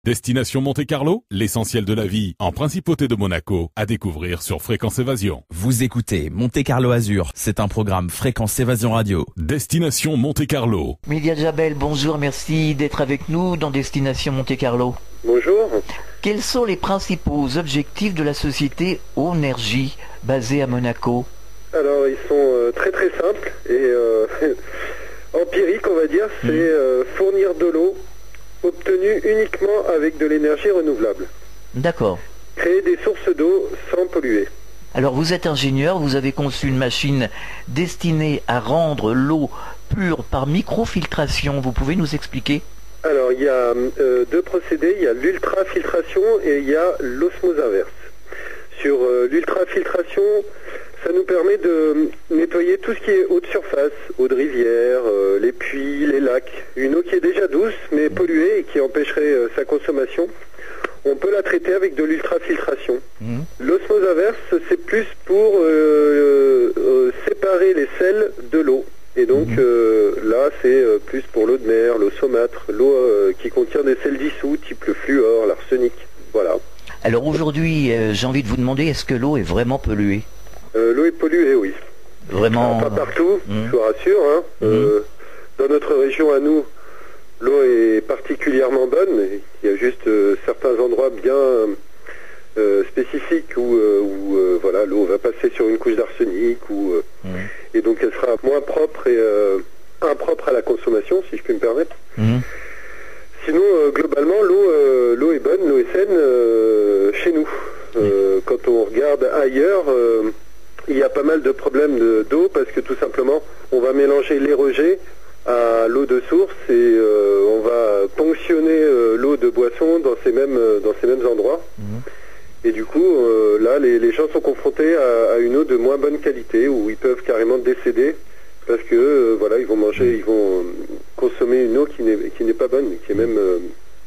Destination Monte-Carlo, l'essentiel de la vie en Principauté de Monaco, à découvrir sur Fréquence Évasion. Vous écoutez Monte-Carlo Azur, c'est un programme Fréquence Évasion Radio. Destination Monte-Carlo. Mélia Jabel, bonjour, merci d'être avec nous dans Destination Monte-Carlo. Bonjour. Quels sont les principaux objectifs de la société Onergie, basée à Monaco? Alors, ils sont très très simples et empiriques, on va dire. C'est fournir de l'eau obtenue uniquement avec de l'énergie renouvelable. D'accord. Créer des sources d'eau sans polluer. Alors, vous êtes ingénieur, vous avez conçu une machine destinée à rendre l'eau pure par microfiltration. Vous pouvez nous expliquer? Alors, il y a deux procédés. Il y a l'ultrafiltration et il y a l'osmose inverse. Sur l'ultrafiltration, ça nous permet de nettoyer tout ce qui est eau de surface, eau de rivière, les puits, les lacs. Une eau qui est déjà douce mais polluée et qui empêcherait sa consommation. On peut la traiter avec de l'ultrafiltration. L'osmose inverse, c'est plus pour séparer les sels de l'eau. Et donc là, c'est plus pour l'eau de mer, l'eau saumâtre, l'eau qui contient des sels dissous, type le fluor, l'arsenic. Voilà. Alors aujourd'hui, j'ai envie de vous demander, est-ce que l'eau est vraiment polluée? L'eau est polluée, oui. Vraiment? Alors, pas partout, je vous rassure. Dans notre région à nous, l'eau est particulièrement bonne. Il y a juste certains endroits bien spécifiques où voilà, l'eau va passer sur une couche d'arsenic et donc elle sera moins propre et impropre à la consommation, si je puis me permettre. Sinon, globalement, l'eau est bonne, l'eau est saine chez nous. Quand on regarde ailleurs, il y a pas mal de problèmes d'eau parce que tout simplement, on va mélanger les rejets à l'eau de source et on va ponctionner l'eau de boisson dans ces mêmes endroits. Et du coup, là, les gens sont confrontés à une eau de moins bonne qualité où ils peuvent carrément décéder parce que voilà, ils vont consommer une eau qui n'est pas bonne, qui est même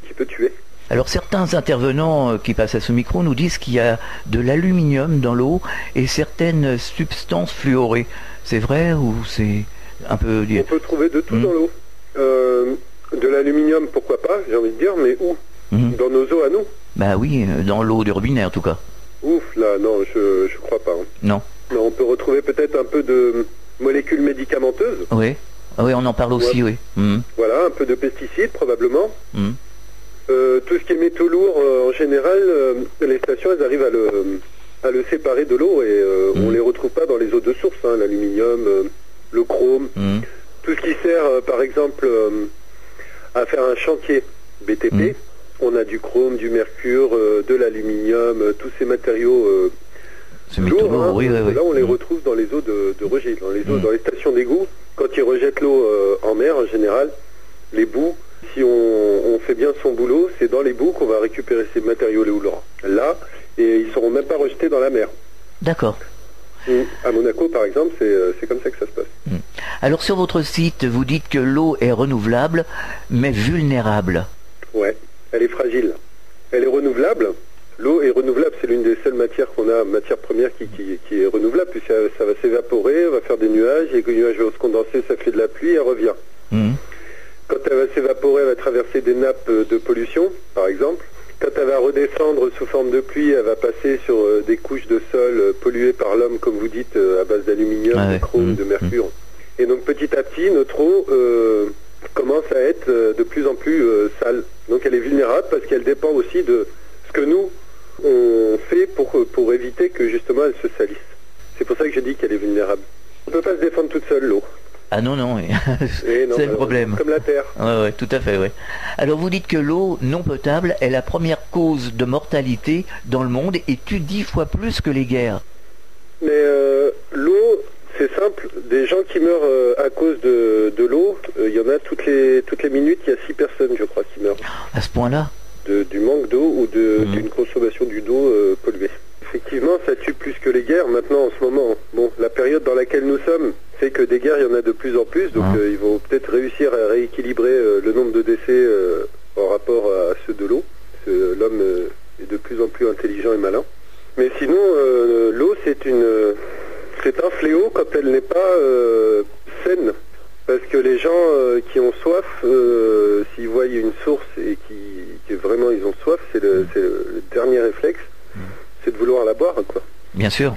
qui peut tuer. Alors certains intervenants qui passent à ce micro nous disent qu'il y a de l'aluminium dans l'eau et certaines substances fluorées. C'est vrai ou c'est un peu... On peut trouver de tout dans l'eau. De l'aluminium, pourquoi pas, j'ai envie de dire, mais où? Dans nos eaux à nous? Bah oui, dans l'eau du robinet en tout cas. Ouf, là, non, je crois pas. Non. On peut retrouver peut-être un peu de molécules médicamenteuses. Oui, oui, on en parle aussi, oui. Voilà, un peu de pesticides probablement. Tout ce qui est métaux lourds, en général, les stations, elles arrivent à le séparer de l'eau et on les retrouve pas dans les eaux de source, l'aluminium, le chrome. Tout ce qui sert, par exemple, à faire un chantier BTP, on a du chrome, du mercure, de l'aluminium, tous ces matériaux lourds. Là, on les retrouve dans les eaux de rejet, dans les stations d'égout. Quand ils rejettent l'eau en mer, en général, les boues, si on fait bien son boulot, c'est dans les boues qu'on va récupérer ces matériaux là, et ils ne seront même pas rejetés dans la mer. D'accord. À Monaco, par exemple, c'est comme ça que ça se passe. Alors sur votre site, vous dites que l'eau est renouvelable, mais vulnérable. Ouais, elle est fragile. Elle est renouvelable. L'eau est renouvelable, c'est l'une des seules matières qu'on a, matière première qui est renouvelable, puis ça va s'évaporer, va faire des nuages, et les nuages vont se condenser, ça fait de la pluie, elle revient. Quand elle va s'évaporer, elle va traverser des nappes de pollution, par exemple. Quand elle va redescendre sous forme de pluie, elle va passer sur des couches de sol polluées par l'homme, comme vous dites, à base d'aluminium, de chrome, de mercure. Et donc petit à petit, notre eau commence à être de plus en plus sale. Donc elle est vulnérable parce qu'elle dépend aussi de ce que nous, on fait pour éviter que justement elle se salisse. C'est pour ça que je dis qu'elle est vulnérable. On ne peut pas se défendre toute seule, l'eau. Ah non, c'est le problème. Comme la terre. Oui, tout à fait, oui. Alors vous dites que l'eau non potable est la première cause de mortalité dans le monde et tue 10 fois plus que les guerres. Mais l'eau, c'est simple. Des gens qui meurent à cause de l'eau, il y en a toutes les minutes, il y a 6 personnes, je crois, qui meurent. À ce point-là? Du manque d'eau ou d'une consommation d'eau polluée. Effectivement, ça tue plus que les guerres. Maintenant, en ce moment, la période dans laquelle nous sommes fait que des guerres, il y en a de plus en plus. Donc, ils vont peut-être réussir à rééquilibrer le nombre de décès en rapport à ceux de l'eau. L'homme est de plus en plus intelligent et malin. Mais sinon, l'eau, c'est un fléau quand elle n'est pas saine. Parce que les gens qui ont soif, s'ils voient une source et qui vraiment ils ont soif, c'est le dernier réflexe, c'est de vouloir la boire, quoi. Bien sûr,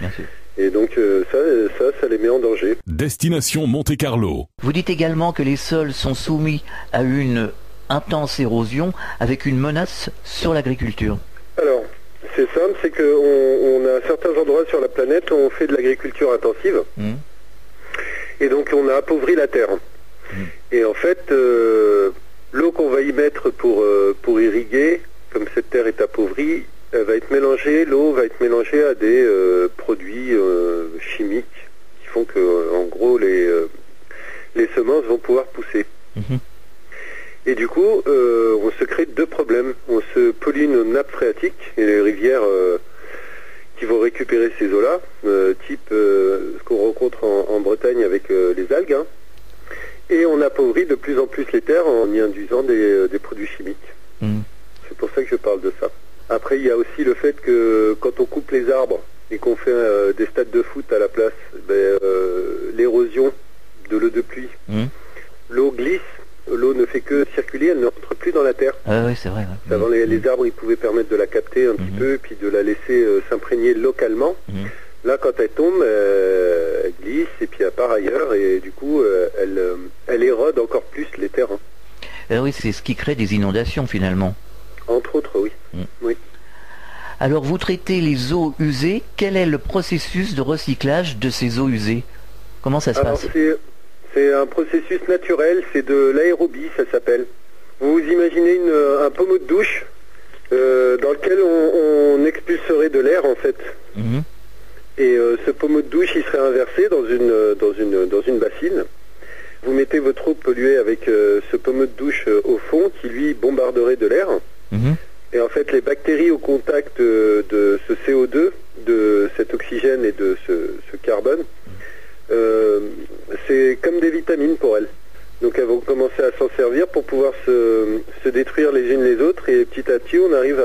bien sûr. Et donc ça les met en danger. Destination Monte-Carlo. Vous dites également que les sols sont soumis à une intense érosion avec une menace sur l'agriculture. Alors, c'est simple, c'est qu'on a certains endroits sur la planète où on fait de l'agriculture intensive. Et donc on a appauvri la terre. Et en fait, l'eau qu'on va y mettre pour irriguer, comme cette terre est appauvrie, elle va être mélangée, l'eau va être mélangée à des produits chimiques qui font que, en gros, les semences vont pouvoir pousser. Et du coup, on se crée deux problèmes. On se pollue nos nappes phréatiques et les rivières qui vont récupérer ces eaux-là, type ce qu'on rencontre en Bretagne avec les algues. Hein. Et on appauvrit de plus en plus les terres en y induisant des produits chimiques. C'est pour ça que je parle de ça. Après, il y a aussi le fait que quand on coupe les arbres et qu'on fait des stades de foot à la place, l'érosion de l'eau de pluie, l'eau glisse, l'eau ne fait que circuler, elle ne rentre plus dans la terre. Ah oui, c'est vrai. Ouais. Avant, les arbres, ils pouvaient permettre de la capter un petit peu et puis de la laisser s'imprégner localement. Là, quand elle tombe, elle glisse et puis elle part ailleurs et du coup, elle érode encore plus les terres. Oui, c'est ce qui crée des inondations finalement. Entre autres, oui. Oui. Alors, vous traitez les eaux usées. Quel est le processus de recyclage de ces eaux usées? Comment ça se passe? C'est un processus naturel, c'est de l'aérobie, ça s'appelle. Vous imaginez un pommeau de douche dans lequel on expulserait de l'air, en fait. Et ce pommeau de douche, il serait inversé dans une bassine. Vous mettez votre eau polluée avec ce pommeau de douche au fond qui, lui, bombarderait de l'air. Et en fait, les bactéries au contact de ce CO2, de cet oxygène et de ce carbone, c'est comme des vitamines pour elles. Donc elles vont commencer à s'en servir pour pouvoir se détruire les unes les autres et petit à petit on arrive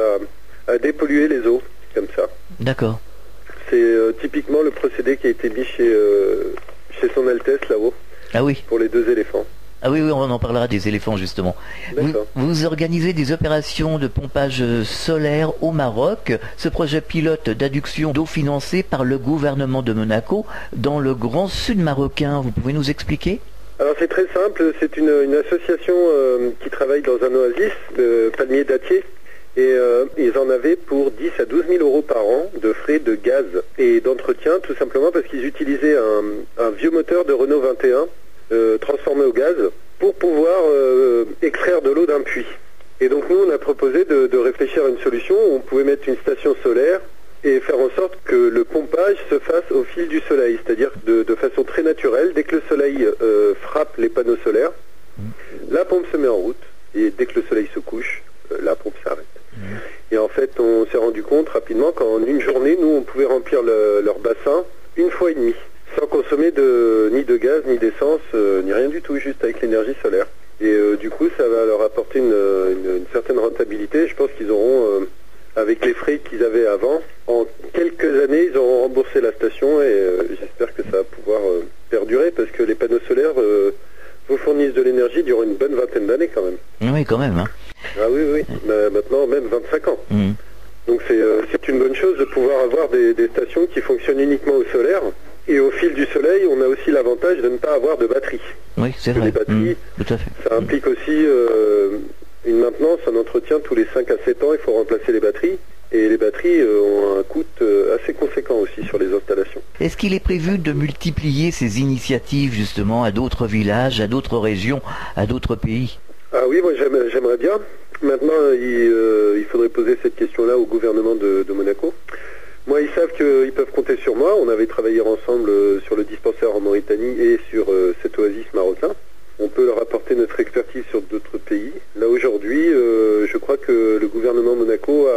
à dépolluer les eaux comme ça. D'accord. C'est typiquement le procédé qui a été mis chez son Altesse là-haut. Ah oui. Pour les 2 éléphants. Ah oui, on en parlera des éléphants justement. Vous organisez des opérations de pompage solaire au Maroc. Ce projet pilote d'adduction d'eau financé par le gouvernement de Monaco dans le Grand Sud marocain. Vous pouvez nous expliquer? Alors c'est très simple, c'est une association qui travaille dans un oasis de palmiers dattiers. Et ils en avaient pour 10 à 12 000 euros par an de frais de gaz et d'entretien, tout simplement parce qu'ils utilisaient un vieux moteur de Renault 21 transformé au gaz pour pouvoir extraire de l'eau d'un puits. Et donc nous on a proposé de réfléchir à une solution où on pouvait mettre une station solaire et faire en sorte que le pompage se fasse au fil du soleil, c'est-à-dire de façon très naturelle. Dès que le soleil frappe les panneaux solaires, la pompe se met en route et dès que le soleil se couche, la pompe s'arrête. Et en fait on s'est rendu compte rapidement qu'en une journée, nous on pouvait remplir leur bassin 1 fois et demie. Sans consommer ni de gaz, ni d'essence, ni rien du tout, juste avec l'énergie solaire. Et du coup, ça va leur apporter une certaine rentabilité. Je pense qu'ils auront, avec les frais qu'ils avaient avant, en quelques années, ils auront remboursé la station et j'espère que ça va pouvoir perdurer parce que les panneaux solaires vous fournissent de l'énergie durant une bonne vingtaine d'années quand même. Oui, quand même. Hein. Ah oui. Maintenant, même 25 ans. Donc c'est une bonne chose de pouvoir avoir des stations qui fonctionnent uniquement au solaire. Et au fil du soleil, on a aussi l'avantage de ne pas avoir de batterie. Oui, c'est vrai. Les batteries, tout à fait. Ça implique aussi une maintenance, un entretien tous les 5 à 7 ans, il faut remplacer les batteries. Et les batteries ont un coût assez conséquent aussi sur les installations. Est-ce qu'il est prévu de multiplier ces initiatives justement à d'autres villages, à d'autres régions, à d'autres pays? Ah oui, moi j'aimerais bien. Maintenant, il faudrait poser cette question-là au gouvernement de Monaco. Moi, ils savent qu'ils peuvent compter sur moi. On avait travaillé ensemble sur le dispensaire en Mauritanie et sur cet oasis marocain. On peut leur apporter notre expertise sur d'autres pays. Là, aujourd'hui, je crois que le gouvernement Monaco,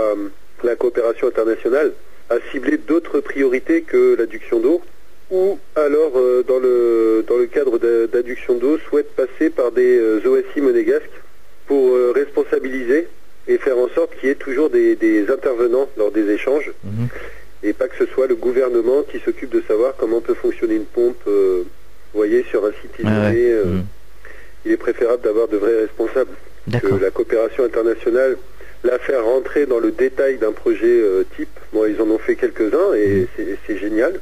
la coopération internationale, a ciblé d'autres priorités que l'adduction d'eau. Ou alors, dans le cadre d'adduction d'eau, souhaite passer par des OSI monégasques pour responsabiliser et faire en sorte qu'il y ait toujours des intervenants lors des échanges. Et pas que ce soit le gouvernement qui s'occupe de savoir comment peut fonctionner une pompe, vous voyez, sur un site isolé. Il est préférable d'avoir de vrais responsables. que la coopération internationale la faire rentrer dans le détail d'un projet type. Bon, ils en ont fait quelques-uns et c'est génial.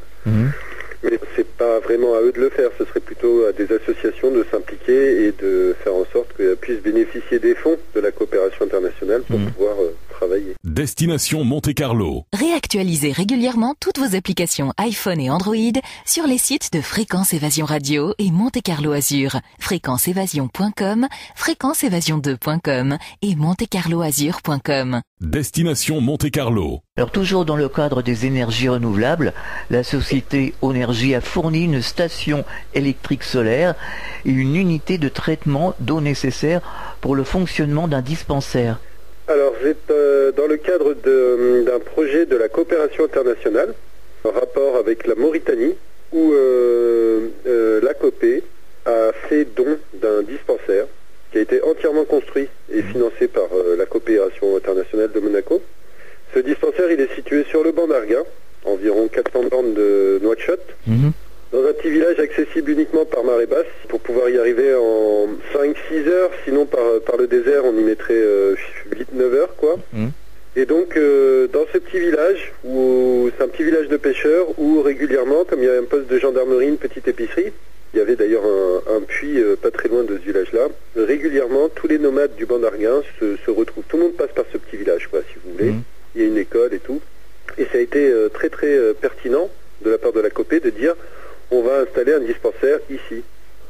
Mais c'est pas vraiment à eux de le faire, ce serait plutôt à des associations de s'impliquer et de faire en sorte qu'elles puissent bénéficier des fonds de la coopération internationale pour pouvoir travailler. Destination Monte-Carlo. Réactualisez régulièrement toutes vos applications iPhone et Android sur les sites de Fréquence Évasion Radio et Monte-Carlo Azur. fréquenceévasion.com, fréquenceévasion2.com et montecarloazur.com. Destination Monte-Carlo. Alors toujours dans le cadre des énergies renouvelables, la société Onergie a fourni une station électrique solaire et une unité de traitement d'eau nécessaire pour le fonctionnement d'un dispensaire. Alors c'est dans le cadre d'un projet de la coopération internationale, en rapport avec la Mauritanie, où l'ACOPé a fait don d'un dispensaire qui a été entièrement construit et financé par la coopération internationale de Monaco. Ce dispensaire, il est situé sur le banc d'Arguin, environ 400 bornes de Nouakchott, dans un petit village accessible uniquement par marée basse, pour pouvoir y arriver en 5-6 heures, sinon par le désert on y mettrait 8-9 heures quoi. Et donc dans ce petit village, où c'est un petit village de pêcheurs, où régulièrement, comme il y a un poste de gendarmerie, une petite épicerie, il y avait d'ailleurs un puits pas très loin de ce village-là, régulièrement tous les nomades du banc d'Arguin se retrouvent, tout le monde passe par ce petit village quoi, si vous voulez. Il y a une école et tout, et ça a été très très pertinent de la part de la COPé de dire on va installer un dispensaire ici.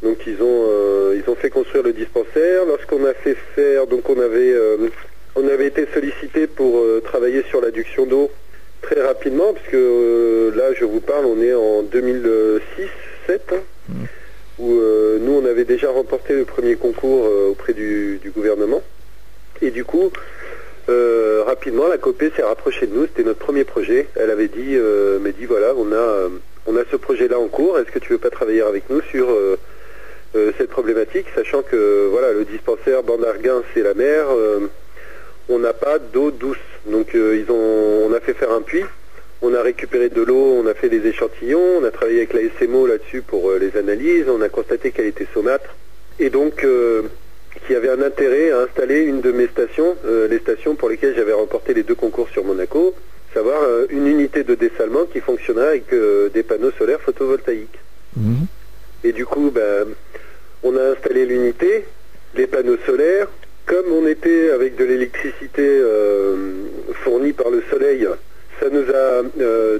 Donc ils ont fait construire le dispensaire. Lorsqu'on a fait faire, donc on avait été sollicité pour travailler sur l'adduction d'eau très rapidement, parce que là je vous parle, on est en 2006-7, où nous on avait déjà remporté le premier concours auprès du gouvernement, et du coup rapidement la COPé s'est rapprochée de nous. C'était notre premier projet. Elle avait dit voilà, on a ce projet-là en cours, est-ce que tu veux pas travailler avec nous sur cette problématique, sachant que voilà, le dispensaire banc d'Arguin c'est la mer, on n'a pas d'eau douce, donc on a fait faire un puits, on a récupéré de l'eau, on a fait des échantillons, on a travaillé avec la SMO là-dessus pour les analyses, on a constaté qu'elle était saumâtre, et donc qu'il y avait un intérêt à installer une de mes stations, les stations pour lesquelles j'avais remporté les 2 concours sur Monaco, savoir une unité de dessalement qui fonctionnera avec des panneaux solaires photovoltaïques. Et du coup, on a installé l'unité, les panneaux solaires. Comme on était avec de l'électricité fournie par le soleil, ça nous a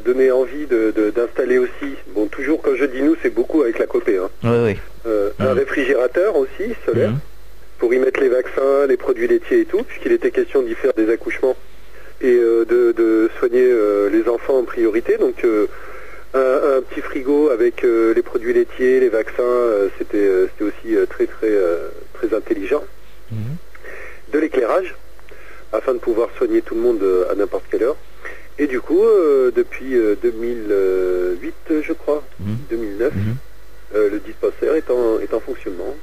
donné envie d'installer aussi, bon toujours quand je dis nous, c'est beaucoup avec la COPé, un réfrigérateur aussi solaire, pour y mettre les vaccins, les produits laitiers et tout, puisqu'il était question d'y faire des accouchements et de soigner les enfants en priorité. Donc un petit frigo avec les produits laitiers, les vaccins, c'était aussi très très très intelligent. De l'éclairage, afin de pouvoir soigner tout le monde à n'importe quelle heure. Et du coup, depuis 2008, je crois, 2009, le dispensaire est en fonctionnement.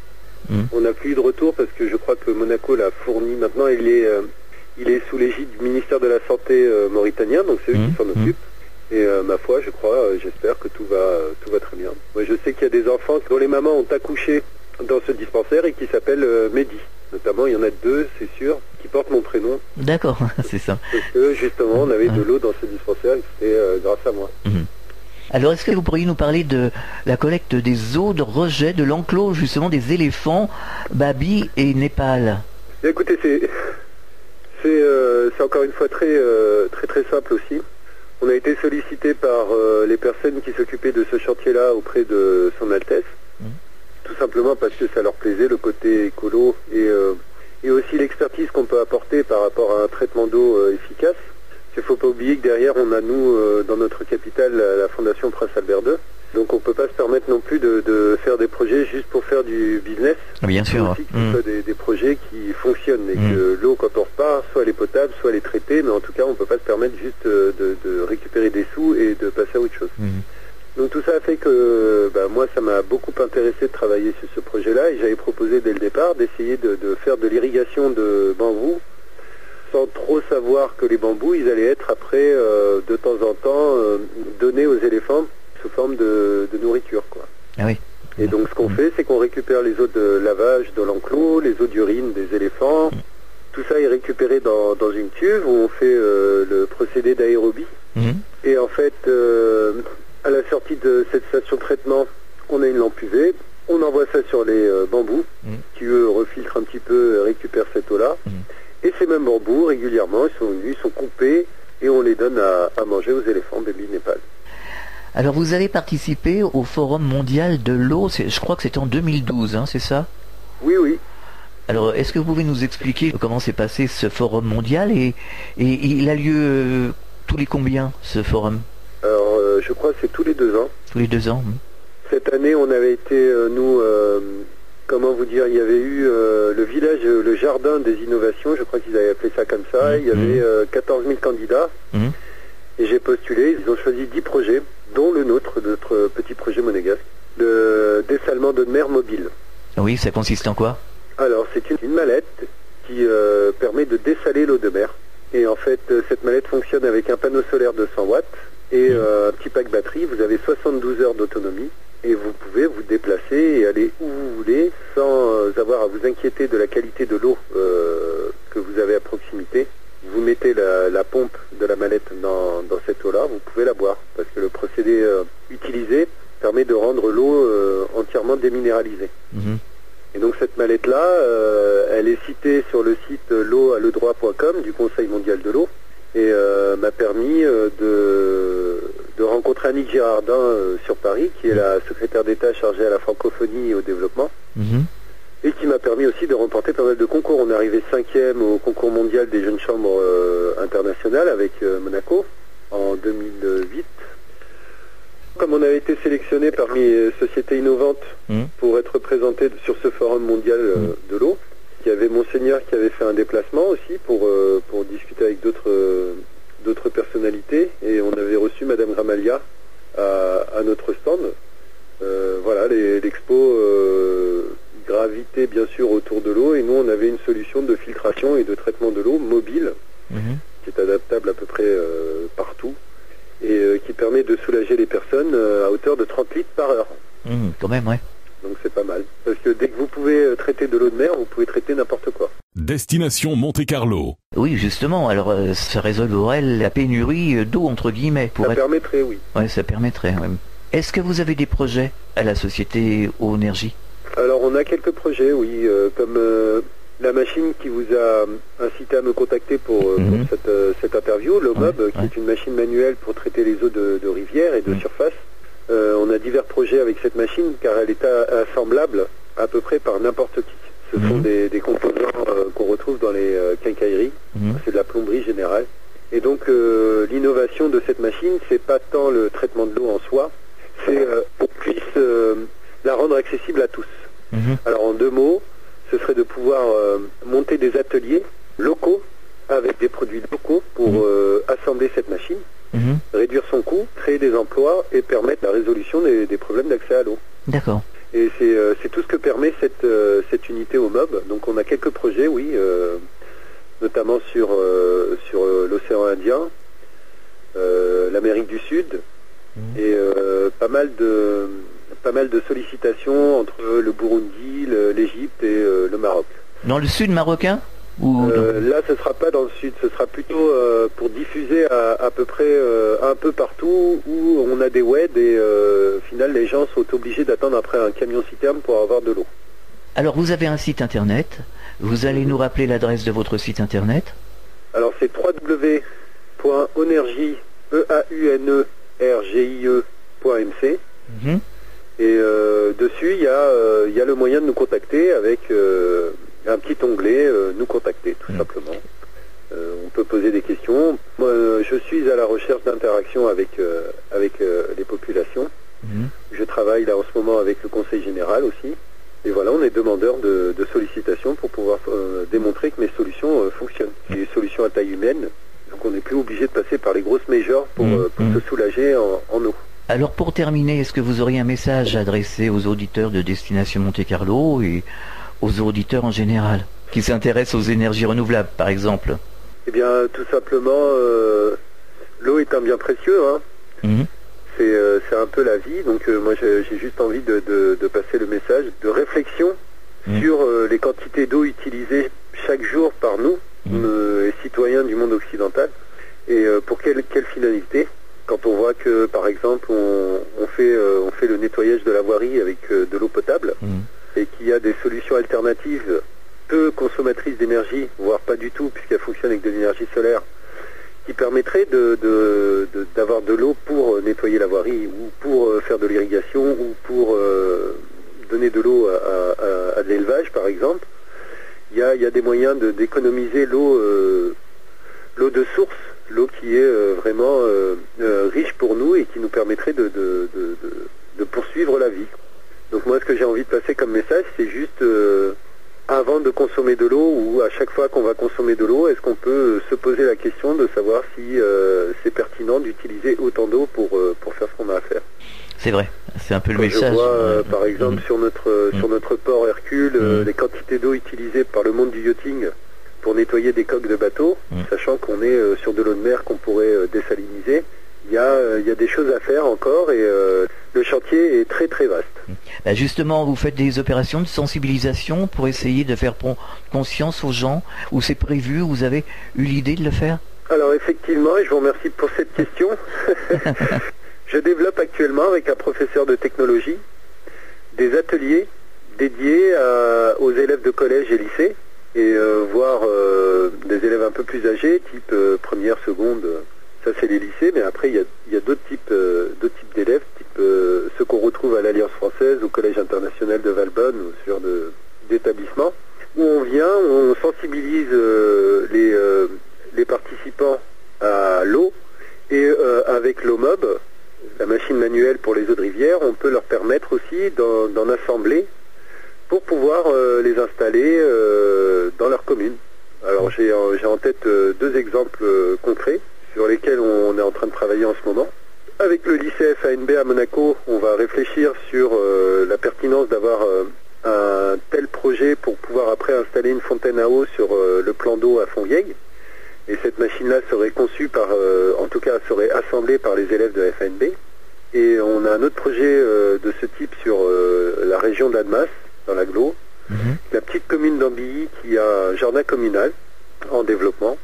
On n'a plus eu de retour parce que je crois que Monaco l'a fourni. Maintenant, il est sous l'égide du ministère de la Santé mauritanien, donc c'est eux qui s'en occupent. Et ma foi, je crois, j'espère que tout va très bien. Moi, je sais qu'il y a des enfants dont les mamans ont accouché dans ce dispensaire et qui s'appellent Mehdi. Notamment, il y en a 2, c'est sûr, qui portent mon prénom. D'accord, c'est ça. Parce que justement, on avait de l'eau dans ce dispensaire et c'était grâce à moi. Alors, est-ce que vous pourriez nous parler de la collecte des eaux de rejet de l'enclos, justement, des éléphants, Babi et Népal? Écoutez, c'est encore une fois très très simple aussi. On a été sollicité par les personnes qui s'occupaient de ce chantier-là auprès de Son Altesse, tout simplement parce que ça leur plaisait, le côté écolo et aussi l'expertise qu'on peut apporter par rapport à un traitement d'eau efficace. Il ne faut pas oublier que derrière, on a nous, dans notre capitale, la Fondation Prince Albert II. Donc on ne peut pas se permettre non plus de faire des projets juste pour faire du business. Bien sûr. Il faut aussi que ce soit des projets qui fonctionnent et que l'eau, quand on repart, soit elle est potable, soit elle est traitée, mais en tout cas, on ne peut pas se permettre juste de récupérer des sous et de passer à autre chose. Donc tout ça a fait que moi, ça m'a beaucoup intéressé de travailler sur ce projet-là et j'avais proposé dès le départ d'essayer de faire de l'irrigation de bambous sans trop savoir que les bambous, ils allaient être après, de temps en temps, donnés aux éléphants sous forme de nourriture, quoi. Ah oui. Et donc ce qu'on fait, c'est qu'on récupère les eaux de lavage de l'enclos, les eaux d'urine des éléphants. Tout ça est récupéré dans une cuve où on fait le procédé d'aérobie. Et en fait, à la sortie de cette station de traitement, on a une lampe UV. On envoie ça sur les bambous qui, eux, refiltrent un petit peu, récupèrent cette eau-là. Et ces mêmes bambous, régulièrement, ils sont coupés et on les donne à manger aux éléphants Baby Népal. Alors vous avez participé au Forum mondial de l'eau, je crois que c'était en 2012, hein, c'est ça? Oui, oui. Alors est-ce que vous pouvez nous expliquer comment s'est passé ce Forum mondial et il a lieu tous les combien, ce forum? Alors je crois que c'est tous les 2 ans. Tous les 2 ans. Cette année, on avait été, comment vous dire, il y avait eu le village, le jardin des innovations, je crois qu'ils avaient appelé ça comme ça. Il y avait 14 000 candidats. Et j'ai postulé, ils ont choisi 10 projets, dont le nôtre, notre petit projet monégasque, de dessalement d'eau de mer mobile. Oui, ça consiste en quoi? Alors, c'est une mallette qui permet de dessaler l'eau de mer. Et en fait, cette mallette fonctionne avec un panneau solaire de 100 watts et un petit pack batterie. Vous avez 72 heures d'autonomie et vous pouvez vous déplacer et aller où vous voulez sans avoir à vous inquiéter de la qualité de l'eau que vous avez à proximité. Vous mettez la pompe de la mallette dans cette eau-là, vous pouvez la boire parce que le procédé utilisé permet de rendre l'eau entièrement déminéralisée. Et donc cette mallette-là, elle est citée sur le site l'eau-a-le-droit.com du Conseil mondial de l'eau et m'a permis de rencontrer Annick Girardin sur Paris, qui est la secrétaire d'État chargée à la francophonie et au développement, et qui m'a permis aussi de remporter pas mal de concours. On est arrivé 5e au concours mondial des jeunes chambres internationales avec Monaco en 2008. Comme on avait été sélectionné parmi les sociétés innovantes pour être représenté sur ce forum mondial de l'eau, il y avait Monseigneur qui avait fait un déplacement aussi pour discuter avec d'autres personnalités, et on avait reçu Madame Gramalia à notre stand. Voilà, l'expo gravité bien sûr autour de l'eau, et nous on avait une solution de filtration et de traitement de l'eau mobile qui est adaptable à peu près partout et qui permet de soulager les personnes à hauteur de 30 litres par heure. Quand même, ouais. Donc c'est pas mal. Parce que dès que vous pouvez traiter de l'eau de mer, vous pouvez traiter n'importe quoi. Destination Monte-Carlo. Oui, justement. Alors ça résolverait la pénurie d'eau, entre guillemets. Permettrait, oui. Oui, ça permettrait, ouais. Est-ce que vous avez des projets à la société Eau Énergie? Alors on a quelques projets, oui, comme la machine qui vous a incité à me contacter pour cette interview, le MOB, qui est une machine manuelle pour traiter les eaux de rivière et de surface. On a divers projets avec cette machine car elle est assemblable à peu près par n'importe qui. Ce sont des composants qu'on retrouve dans les quincailleries, c'est de la plomberie générale. Et donc l'innovation de cette machine, c'est pas tant le traitement de l'eau en soi, c'est qu'on puisse la rendre accessible à tous. Alors en 2 mots, ce serait de pouvoir monter des ateliers locaux avec des produits locaux pour assembler cette machine, réduire son coût, créer des emplois et permettre la résolution des problèmes d'accès à l'eau. D'accord. Et c'est tout ce que permet cette unité au MOB. Donc on a quelques projets, oui, notamment sur l'océan Indien, l'Amérique du Sud, et pas mal de sollicitations entre le Burundi, l'Égypte et le Maroc. Dans le sud marocain Là, ce sera pas dans le sud, ce sera plutôt pour diffuser à peu près un peu partout où on a des WED et au final les gens sont obligés d'attendre après un camion-citerne pour avoir de l'eau. Alors vous avez un site internet, vous allez nous rappeler l'adresse de votre site internet? Alors c'est www.energie.mc et dessus il y a le moyen de nous contacter avec un petit onglet nous contacter tout simplement. On peut poser des questions. Moi, je suis à la recherche d'interaction avec les populations. Je travaille là en ce moment avec le Conseil général aussi. Et voilà, on est demandeur de sollicitations pour pouvoir démontrer que mes solutions fonctionnent. C'est des solutions à taille humaine, donc on n'est plus obligé de passer par les grosses majors pour se soulager en eau. Alors pour terminer, est-ce que vous auriez un message adressé aux auditeurs de Destination Monte-Carlo et aux auditeurs en général, qui s'intéressent aux énergies renouvelables par exemple? Eh bien tout simplement, l'eau est un bien précieux. C'est c'est un peu la vie. Donc moi j'ai juste envie de passer le message de réflexion sur les quantités d'eau utilisées chaque jour par nous, les citoyens du monde occidental, et pour quelle finalité. Quand on voit que par exemple on fait le nettoyage de la voirie avec de l'eau potable et qu'il y a des solutions alternatives peu consommatrices d'énergie, voire pas du tout puisqu'elles fonctionnent avec de l'énergie solaire, qui permettrait d'avoir de l'eau pour nettoyer la voirie ou pour faire de l'irrigation ou pour donner de l'eau à de l'élevage par exemple. Il y a des moyens d'économiser l'eau de source, l'eau qui est vraiment riche pour nous et qui nous permettrait de poursuivre la vie. Donc moi ce que j'ai envie de passer comme message, c'est juste avant de consommer de l'eau ou à chaque fois qu'on va consommer de l'eau, est-ce qu'on peut se poser la question de savoir si c'est pertinent d'utiliser autant d'eau pour faire ce qu'on a à faire. C'est vrai, c'est un peu le message. Je vois par exemple sur notre port Hercule les quantités d'eau utilisées par le monde du yachting pour nettoyer des coques de bateaux, sachant qu'on est sur de l'eau de mer qu'on pourrait désaliniser. Il y a des choses à faire encore et le chantier est très très vaste. Bah justement, vous faites des opérations de sensibilisation pour essayer de faire prendre conscience aux gens, où c'est prévu, vous avez eu l'idée de le faire? Alors effectivement, et je vous remercie pour cette question, je développe actuellement avec un professeur de technologie des ateliers dédiés aux élèves de collège et lycée, et voire des élèves un peu plus âgés, type première, seconde. Ça c'est les lycées, mais après il y a d'autres types d'élèves, type ceux qu'on retrouve à l'Alliance française, au Collège international de Valbonne, ou ce genre d'établissement, où on sensibilise les participants à l'eau, et avec l'eau-mob, la machine manuelle pour les eaux de rivière, on peut leur permettre aussi d'en assembler pour pouvoir les installer dans leur commune. Alors j'ai en tête deux exemples concrets sur lesquels on est en train de travailler en ce moment. Avec le lycée FANB à Monaco, on va réfléchir sur la pertinence d'avoir un tel projet pour pouvoir après installer une fontaine à eau sur le plan d'eau à Fontvieille. Et cette machine-là serait conçue en tout cas serait assemblée par les élèves de FANB. Et on a un autre projet de ce type sur la région d'Annemasse, dans l'Aglo, la petite commune d'Ambilly qui a un jardin communal en développement.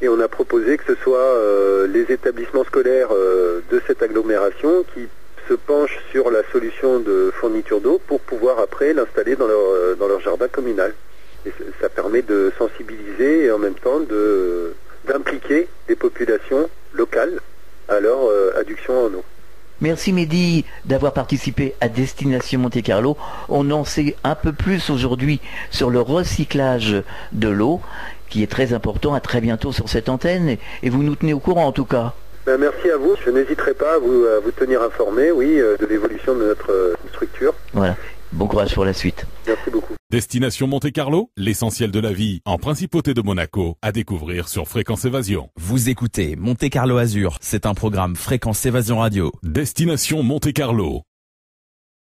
Et on a proposé que ce soit les établissements scolaires de cette agglomération qui se penchent sur la solution de fourniture d'eau pour pouvoir après l'installer dans leur jardin communal. Et ça permet de sensibiliser et en même temps d'impliquer des populations locales à leur adduction en eau. Merci Mehdi d'avoir participé à Destination Monte Carlo. On en sait un peu plus aujourd'hui sur le recyclage de l'eau, qui est très important. À très bientôt sur cette antenne et vous nous tenez au courant en tout cas. Merci à vous. Je n'hésiterai pas à vous tenir informé, de l'évolution de notre structure. Voilà. Bon courage pour la suite. Merci beaucoup. Destination Monte Carlo, l'essentiel de la vie en principauté de Monaco, à découvrir sur Fréquence Évasion. Vous écoutez Monte Carlo Azur, c'est un programme Fréquence Évasion Radio. Destination Monte Carlo.